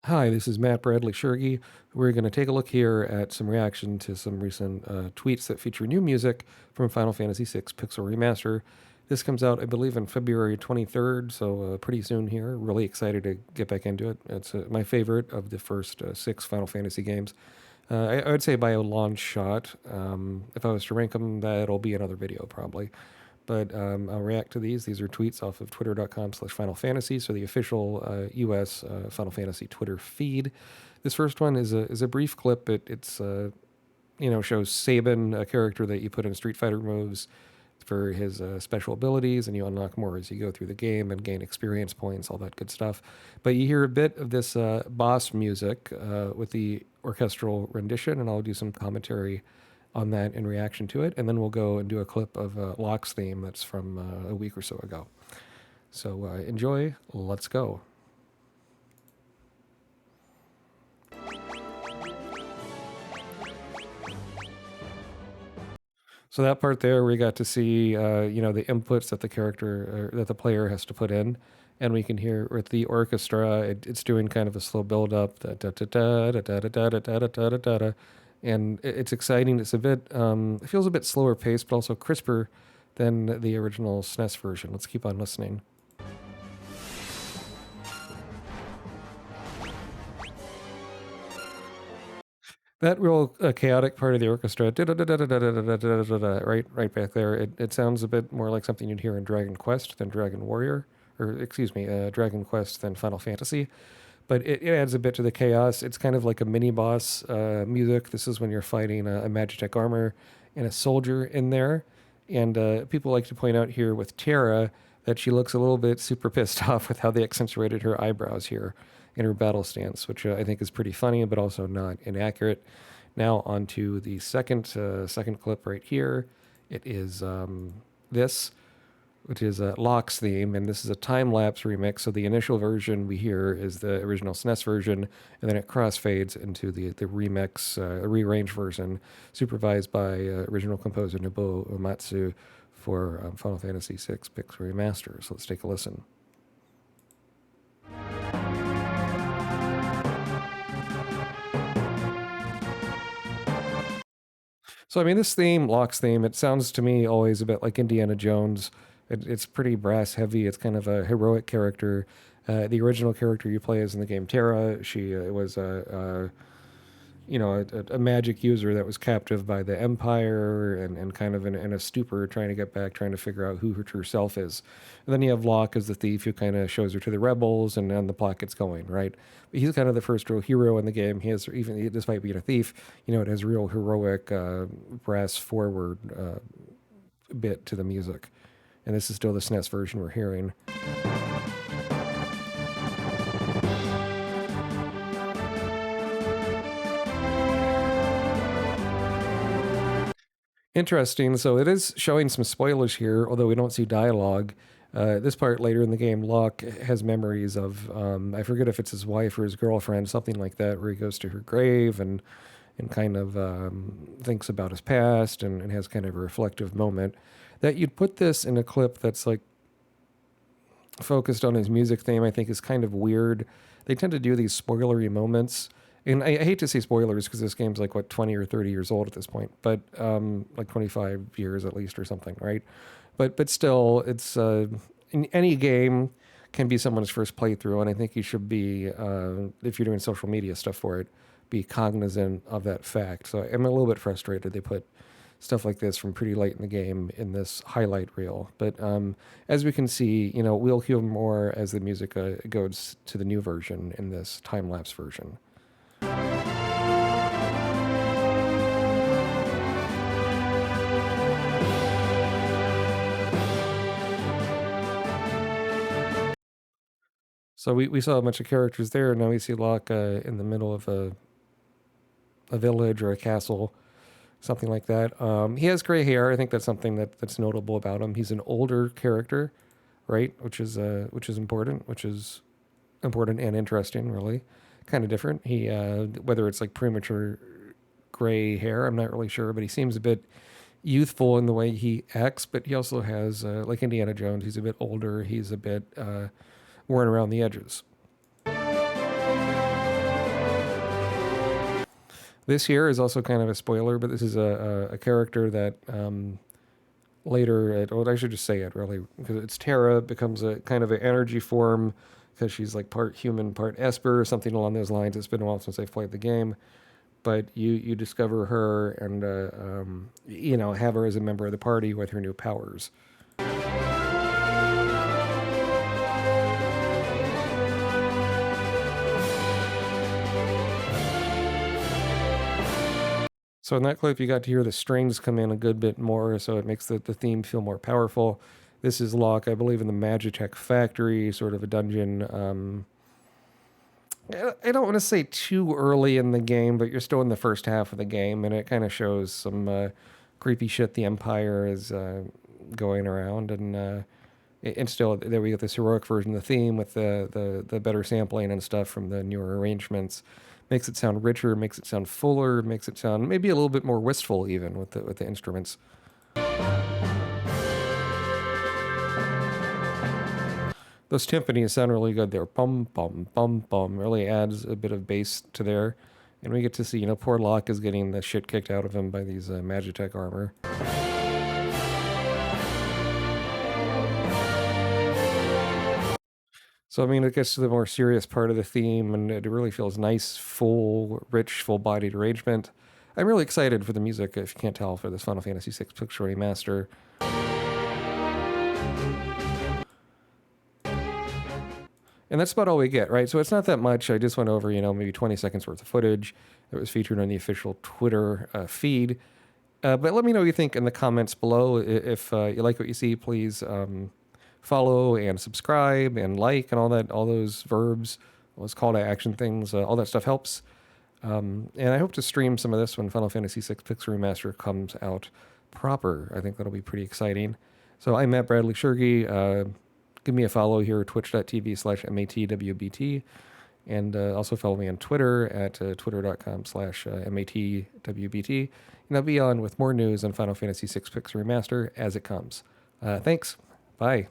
Hi, this is Matt Bradley-Tschirgi. We're going to take a look here at some reaction to some recent tweets that feature new music from Final Fantasy VI Pixel Remaster. This comes out, I believe, on February 23rd, so pretty soon here. Really excited to get back into it. It's my favorite of the first six Final Fantasy games. I would say by a long shot. If I was to rank them, that'll be another video probably. But I'll react to these. These are tweets off of twitter.com/Final Fantasy, so the official US Final Fantasy Twitter feed. This first one is a brief clip. It's shows Sabin, a character that you put in Street Fighter moves for his special abilities, and you unlock more as you go through the game and gain experience points, all that good stuff. But you hear a bit of this boss music with the orchestral rendition, and I'll do some commentary on that in reaction to it, and then we'll go and do a clip of Locke's theme that's from a week or so ago. So enjoy. Let's go. So that part there, we got to see, the inputs that the character that the player has to put in, and we can hear with the orchestra, it's doing kind of a slow build up, and it's exciting. It's a bit, it feels a bit slower paced, but also crisper than the original SNES version. Let's keep on listening. That real chaotic part of the orchestra, right back there, it sounds a bit more like something you'd hear in Dragon Quest than Dragon Warrior, or excuse me, Dragon Quest than Final Fantasy. But it adds a bit to the chaos. It's kind of like a mini boss music. This is when you're fighting a Magitech armor and a soldier in there. And people like to point out here with Terra that she looks a little bit super pissed off with how they accentuated her eyebrows here in her battle stance, which I think is pretty funny, but also not inaccurate. Now on to the second clip right here. It is this, which is Locke's theme, and this is a time-lapse remix. So the initial version we hear is the original SNES version, and then it crossfades into the remix, rearranged version, supervised by original composer Nobuo Uematsu for Final Fantasy VI Pixel Remaster. So let's take a listen. So I mean, this theme, Locke's theme, it sounds to me always a bit like Indiana Jones. It's pretty brass heavy. It's kind of a heroic character. The original character you play as in the game Terra, she was a magic user that was captive by the Empire and kind of in a stupor, trying to get back, trying to figure out who her true self is. And then you have Locke as the thief who kind of shows her to the rebels, and then the plot gets going, right? But he's kind of the first real hero in the game. He has, even despite being a thief, it has real heroic, brass forward bit to the music. And this is still the SNES version we're hearing. Interesting. So it is showing some spoilers here, although we don't see dialogue. This part later in the game, Locke has memories of, I forget if it's his wife or his girlfriend, something like that, where he goes to her grave and kind of thinks about his past and has kind of a reflective moment. That you'd put this in a clip that's like focused on his music theme, I think is kind of weird. They tend to do these spoilery moments. And I hate to say spoilers because this game's like, what, 20 or 30 years old at this point, but like 25 years at least or something, right? But still, it's in any game can be someone's first playthrough, and I think you should be, if you're doing social media stuff for it, be cognizant of that fact. So I'm a little bit frustrated they put stuff like this from pretty late in the game in this highlight reel. But as we can see, we'll hear more as the music goes to the new version in this time-lapse version. So we saw a bunch of characters there. Now we see Locke in the middle of a village or a castle, something like that. He has gray hair. I think that's something that's notable about him. He's an older character, right? Which is important. Which is important and interesting, really. Kind of different. He whether it's like premature gray hair, I'm not really sure, but he seems a bit youthful in the way he acts. But he also has like Indiana Jones. He's a bit older. He's a bit worn around the edges. This here is also kind of a spoiler, but this is a character that later, well, I should just say it really, because it's Terra, becomes a kind of an energy form because she's like part human, part Esper, or something along those lines. It's been a while since I've played the game, but you discover her and have her as a member of the party with her new powers. So in that clip, you got to hear the strings come in a good bit more, so it makes the theme feel more powerful. This is Locke, I believe, in the Magitech factory, sort of a dungeon. I don't want to say too early in the game, but you're still in the first half of the game, and it kind of shows some creepy shit the Empire is going around, and still there we get this heroic version of the theme with the better sampling and stuff from the newer arrangements. Makes it sound richer, makes it sound fuller, makes it sound maybe a little bit more wistful even with the instruments. Those timpanis sound really good there. Bum, bum, bum, bum. Really adds a bit of bass to there. And we get to see, poor Locke is getting the shit kicked out of him by these Magitech armor. So, I mean, it gets to the more serious part of the theme, and it really feels nice, full, rich, full-bodied arrangement. I'm really excited for the music, if you can't tell, for this Final Fantasy VI Pixel Remaster. And that's about all we get, right? So it's not that much. I just went over, maybe 20 seconds worth of footage that was featured on the official Twitter feed. But let me know what you think in the comments below. If you like what you see, please follow and subscribe and like and all those verbs, those call to action things. All that stuff helps. And I hope to stream some of this when Final Fantasy VI Pixel Remaster comes out proper. I think that'll be pretty exciting. So I'm Matt Bradley-Tschirgi. Give me a follow here, twitch.tv/matwbt. And also follow me on Twitter at twitter.com/matwbt. And I'll be on with more news on Final Fantasy VI Pixel Remaster as it comes. Thanks. Bye.